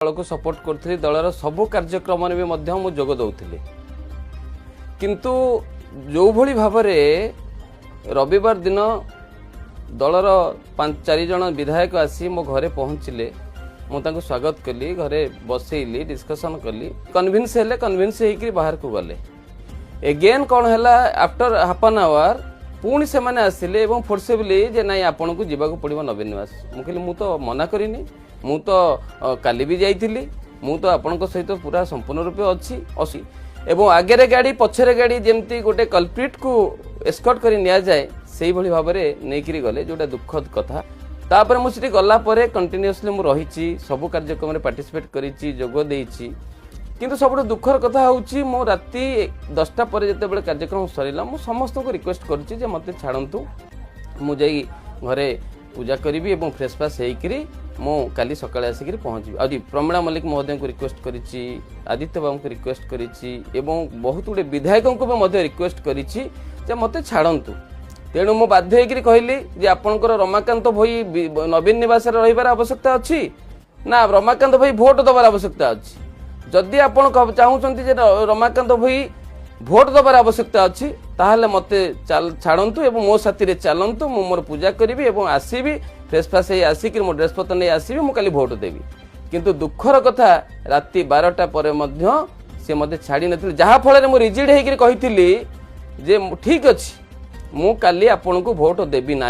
दल को सपोर्ट करी दलर सबू कार्यक्रम में भी जोग दौली किंतु जो भली भाव रविवार दिन दलर 5-4 जन विधायक आसी मो घरे पहुँचले मुझे स्वागत कली घरे बसैली डिस्कसन कली कन्विन्स हेले कन्विन्स होकर बाहर को गले एगेन कौन है आफ्टर हाफ एन आवर पुणी से मैंने आसिले और फोर्सेबली जे नाई आपन को जीवा पड़ो नवीन निवास मुझे मु तो मना करिनी मु तो काली भी जाइली मु तो आपण सहित पूरा संपूर्ण रूपे अच्छी एवं आगे गाड़ी पछरे गाड़ी जमती गोटे कल्प्रिट को एस्कॉर्ट कर नि जाए से भाव में नहीं गले जोटा दुखद कथा तापर मुझे गला कंटिन्यूअसली मु रही सबू कार्यक्रम में पार्टिसिपेट करी जोग देइछि किंतु सब दुखर कथा हूँ मो राति 10टा पर जिते कार्यक्रम सरला मु समस्त को रिक्वेस्ट करुच्ची मत छाड़तु मुझे घरे पूजा करी और फ्रेश फ्राश होकर मु काली सकाଳେ आसिक पहुँची आज प्रमीणा मल्लिक महोदय को रिक्वेस्ट करी आदित्य बाबू को रिक्वेस्ट करी बहुत गुड़े विधायकों को भी रिक्वेस्ट करी मत छाड़तु तेणु मु बाध्य होकर कहली जे आपणकर रमाकांत भई नवीन निवास रहिबार आवश्यकता अच्छी ना रमाकांत भई भोट दबार आवश्यकता अच्छी जदि आपण चाहूँगी जे रमाकांत भई भोट दबार आवश्यकता अच्छी ताहले मते छाड़तु एवं मो साथी चलतु मु मोर पूजा करी और आसबि फ्रेश फ्राश आसिक मो ड्रेस पत्र नहीं आसबि मु काली भोट देवी किंतु दुखर कथा राति 12टा पर से मते छाड़ी नथिले जहा फल मु रिजिड होकर कही जे ठीक अच्छी मु काली आपन को भोट देवी ना।